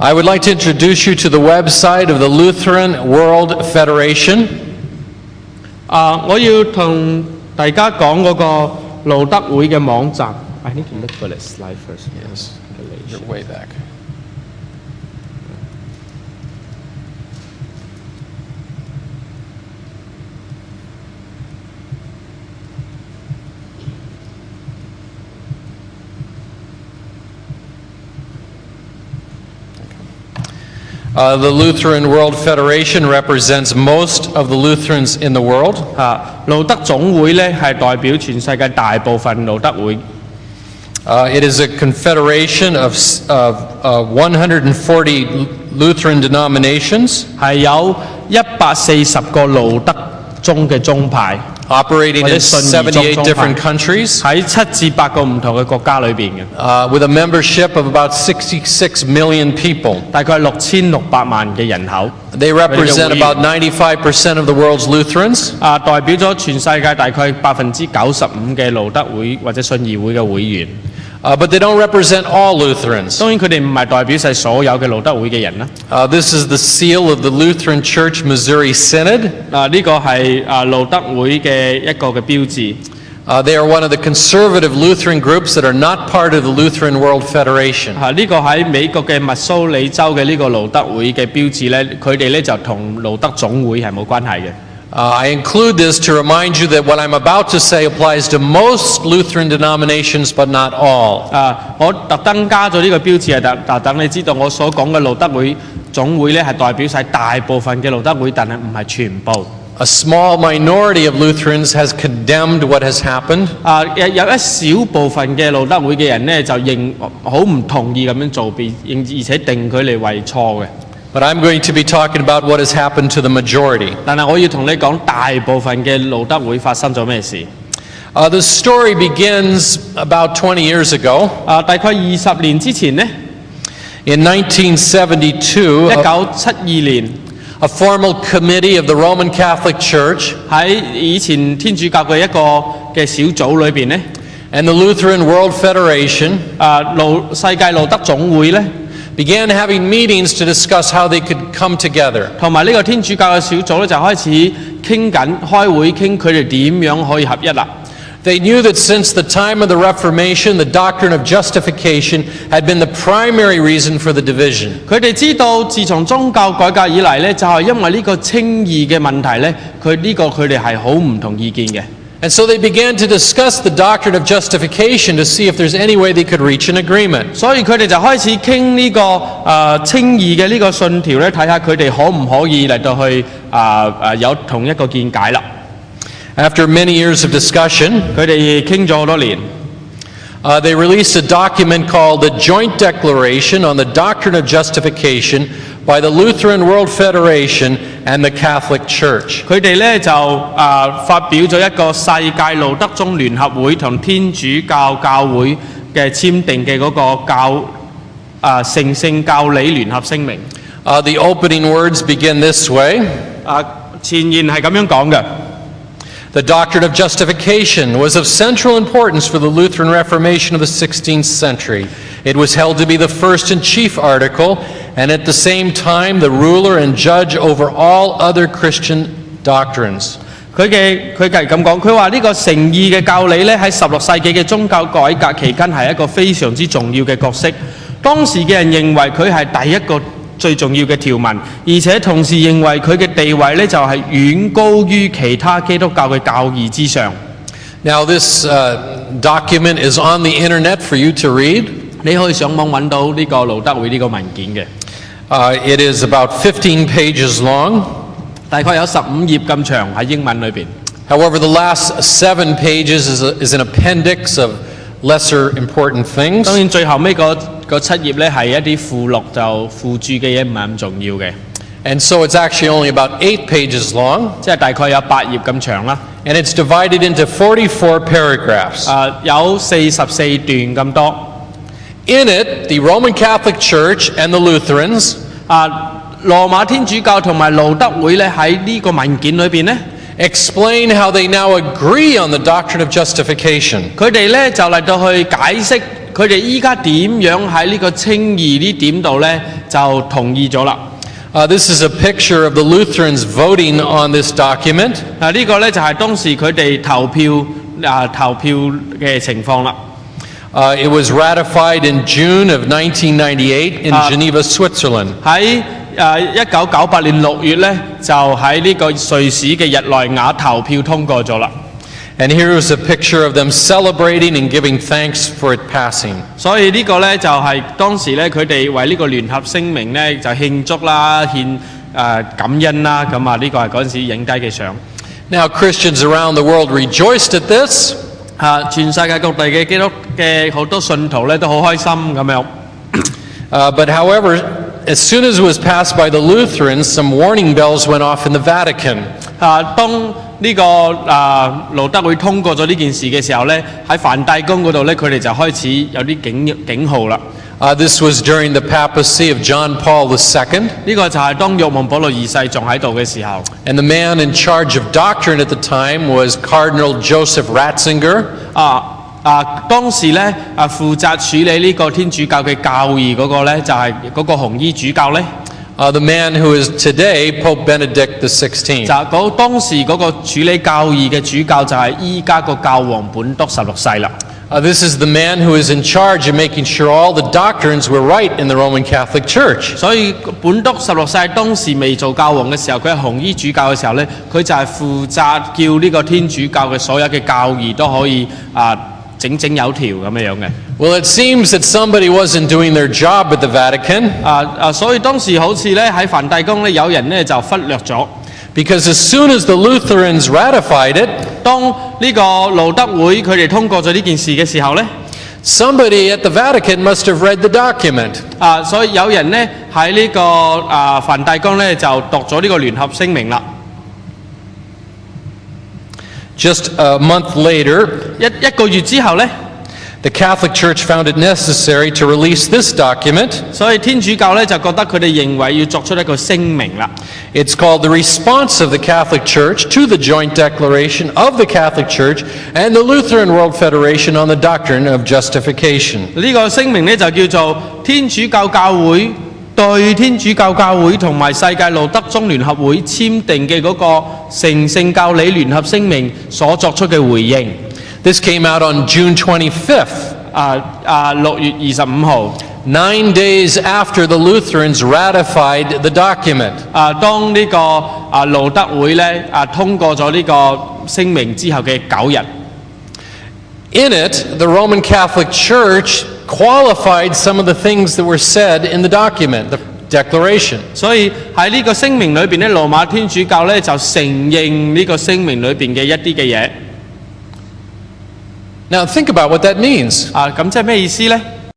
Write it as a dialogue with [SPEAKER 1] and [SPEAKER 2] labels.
[SPEAKER 1] I would like to introduce you to the website of the Lutheran World Federation.
[SPEAKER 2] 我要同大家講嗰個路德會嘅網站。I need to look for the slide first.
[SPEAKER 1] Yes, you're way back. The Lutheran World Federation represents most of the Lutherans in the world.
[SPEAKER 2] 路德總會咧係代表全世界大部分路德會。
[SPEAKER 1] It is a confederation of 140 Lutheran denominations.
[SPEAKER 2] 係有140個路德宗嘅宗派。
[SPEAKER 1] Operating in 78 different countries,
[SPEAKER 2] 喺7至8個唔同嘅國家裏邊嘅。
[SPEAKER 1] with a membership of about 66 million people.
[SPEAKER 2] 大概6600萬嘅人口。
[SPEAKER 1] They represent about 95% of the world's Lutherans.
[SPEAKER 2] 代表咗全世界大概95%嘅路德會或者信義會嘅會員。
[SPEAKER 1] But they don't represent all Lutherans.
[SPEAKER 2] 當然佢哋唔係代表晒所有嘅路德會嘅人啦。
[SPEAKER 1] This is the seal of the Lutheran Church Missouri Synod.
[SPEAKER 2] 呢個係路德會嘅一個嘅標誌。
[SPEAKER 1] They are one of the conservative Lutheran groups that are not part of the Lutheran World Federation.
[SPEAKER 2] 呢個喺美國嘅密蘇里州嘅呢個路德會嘅標誌咧，佢哋咧就同路德總會係冇關係嘅。
[SPEAKER 1] I include this to remind you that what I'm about to say applies to most Lutheran denominations, but not all.
[SPEAKER 2] 我特登加咗呢個標誌係等你知道我所講嘅路德會總會咧係代表晒大部分嘅路德會，但係唔係全部。
[SPEAKER 1] A small minority of Lutherans has condemned what has happened.
[SPEAKER 2] 有一小部分嘅路德會嘅人咧就好唔同意咁樣做，而且定佢哋為錯嘅。
[SPEAKER 1] But I'm going to be talking about what has happened to the majority.
[SPEAKER 2] 但係我要同你講大部分嘅路德會發生咗咩事。
[SPEAKER 1] The story begins about 20 years ago.
[SPEAKER 2] 大概20年之前呢
[SPEAKER 1] In 1972,
[SPEAKER 2] 1972年
[SPEAKER 1] a formal committee of the Roman Catholic Church
[SPEAKER 2] 喺以前天主教嘅一個嘅小組裏邊呢
[SPEAKER 1] and the Lutheran World Federation
[SPEAKER 2] 世界路德總會呢
[SPEAKER 1] began having meetings to discuss how they could come together.
[SPEAKER 2] 同埋呢個天主教嘅小組咧就開始開會傾佢哋點樣可以合一啦。
[SPEAKER 1] They knew that since the time of the Reformation, the doctrine of justification had been the primary reason for the division.
[SPEAKER 2] 佢哋知道自從宗教改革以嚟咧，就係因為呢個稱義嘅問題咧，佢哋係好唔同意見嘅。
[SPEAKER 1] And so they began to discuss the doctrine of justification to see if there's any way they could reach an agreement.
[SPEAKER 2] 所以佢哋就開始傾呢個稱義嘅呢個信條咧，睇下佢哋可唔可以嚟到去有同一個見解啦。
[SPEAKER 1] After many years of discussion,
[SPEAKER 2] 佢哋傾咗好多年。
[SPEAKER 1] They released a document called the Joint Declaration on the Doctrine of Justification by the Lutheran World Federation and the Catholic Church.
[SPEAKER 2] 佢哋咧就發表咗一個世界路德宗聯合會同天主教教會嘅簽訂嘅嗰個成聖教理聯合聲明。
[SPEAKER 1] The opening words begin this way.
[SPEAKER 2] 前言係咁樣講嘅。
[SPEAKER 1] The doctrine of justification was of central importance for the Lutheran Reformation of the 16th century. It was held to be the first and chief article, and at the same time the ruler and judge over all other Christian doctrines.
[SPEAKER 2] 佢係咁講，佢話呢個誠意嘅教理咧喺16世紀嘅宗教改革期間係一個非常之重要嘅角色。當時嘅人認為佢係第一個最重要嘅條文，而且同時認為佢嘅地位咧就係遠高於其他基督教嘅教義之上。
[SPEAKER 1] Now this document is on the internet for you to read.
[SPEAKER 2] 你可以上網揾到呢個路德會呢個文件嘅。
[SPEAKER 1] It is about 15 pages long.
[SPEAKER 2] 大概有15頁咁長喺英文裏邊。
[SPEAKER 1] However, the last 7 pages is an appendix of lesser important things.
[SPEAKER 2] 當然最後尾嗰7頁咧係一啲附錄就附注嘅嘢唔係咁重要嘅。
[SPEAKER 1] And so it's actually only about 8 pages long.
[SPEAKER 2] 即係大概有8頁咁長啦。
[SPEAKER 1] And it's divided into 44 paragraphs.
[SPEAKER 2] 有44段咁多。
[SPEAKER 1] In it, the Roman Catholic Church and the Lutherans
[SPEAKER 2] 羅馬天主教同埋路德會咧喺呢個文件裏邊咧
[SPEAKER 1] explain how they now agree on the doctrine of justification.
[SPEAKER 2] 佢哋咧就嚟到去解釋佢哋依家點樣喺呢個稱義呢點度咧就同意咗啦。
[SPEAKER 1] This is a picture of the Lutherans voting on this document.
[SPEAKER 2] 呢個咧就係當時佢哋投票嘅情況啦。
[SPEAKER 1] It was ratified in June of 1998 in Geneva, Switzerland.
[SPEAKER 2] 喺1998年6月咧，就喺呢個瑞士嘅日內瓦投票通過咗啦。
[SPEAKER 1] And here is a picture of them celebrating and giving thanks for it passing.
[SPEAKER 2] 所以呢個咧就係當時咧佢哋為呢個聯合聲明咧就慶祝啦、感恩啦，咁呢個係嗰陣時影低嘅相。
[SPEAKER 1] Now Christians around the world rejoiced at this.
[SPEAKER 2] 全世界各地嘅基督嘅好多信徒咧都好開心咁樣。
[SPEAKER 1] But however, as soon as it was passed by the Lutherans, some warning bells went off in the Vatican.
[SPEAKER 2] 當呢個路德會通過咗呢件事嘅時候咧，喺梵蒂岡嗰度咧，佢哋就開始有啲警號啦。
[SPEAKER 1] This was during the papacy of John Paul II.
[SPEAKER 2] 呢個就係當若望保祿二世仲喺度嘅時候。
[SPEAKER 1] And the man in charge of doctrine at the time was Cardinal Joseph Ratzinger.
[SPEAKER 2] 當時咧負責處理呢個天主教嘅教義嗰個咧，就係嗰個紅衣主教咧。
[SPEAKER 1] The man who is today Pope Benedict XVI.
[SPEAKER 2] 就當時嗰個處理教義嘅主教就係依家個教皇本篤16世啦。
[SPEAKER 1] This is the man who is in charge of making sure all the doctrines were right in the Roman Catholic Church.
[SPEAKER 2] 所以本篤16世當時未做教皇嘅時候，佢係紅衣主教嘅時候咧，佢就係負責叫呢個天主教嘅所有嘅教義都可以整有條咁樣嘅。
[SPEAKER 1] Well, it seems that somebody wasn't doing their job at the Vatican.
[SPEAKER 2] 所以當時好似咧喺梵蒂岡咧，有人咧就忽略咗。
[SPEAKER 1] Because as soon as the Lutherans ratified it,
[SPEAKER 2] 當呢個路德會佢哋通過咗呢件事嘅時候咧
[SPEAKER 1] somebody at the Vatican must have read the document.
[SPEAKER 2] 所以有人咧喺呢個梵蒂岡咧就讀咗呢個聯合聲明啦。
[SPEAKER 1] Just a month later,
[SPEAKER 2] 一個月之後咧
[SPEAKER 1] the Catholic Church found it necessary to release this document.
[SPEAKER 2] 所以天主教咧就覺得佢哋認為要作出一個聲明啦。
[SPEAKER 1] It's called the response of the Catholic Church to the joint declaration of the Catholic Church and the Lutheran World Federation on the doctrine of justification.
[SPEAKER 2] 呢個聲明咧就叫做天主教教會對天主教教會同埋世界路德宗聯合會簽訂嘅嗰個成聖教理聯合聲明所作出嘅回應。
[SPEAKER 1] This came out on June 25th.
[SPEAKER 2] 6月25號。
[SPEAKER 1] 9 days after the Lutherans ratified the document.
[SPEAKER 2] 當呢個路德會咧通過咗呢個聲明之後嘅9日。
[SPEAKER 1] In it, the Roman Catholic Church qualified some of the things that were said in the document, the declaration.
[SPEAKER 2] 所以喺呢個聲明裏邊咧，羅馬天主教咧就承認呢個聲明裏邊嘅一啲嘅嘢。
[SPEAKER 1] Now think about what that means.
[SPEAKER 2] 咁即係咩意思咧？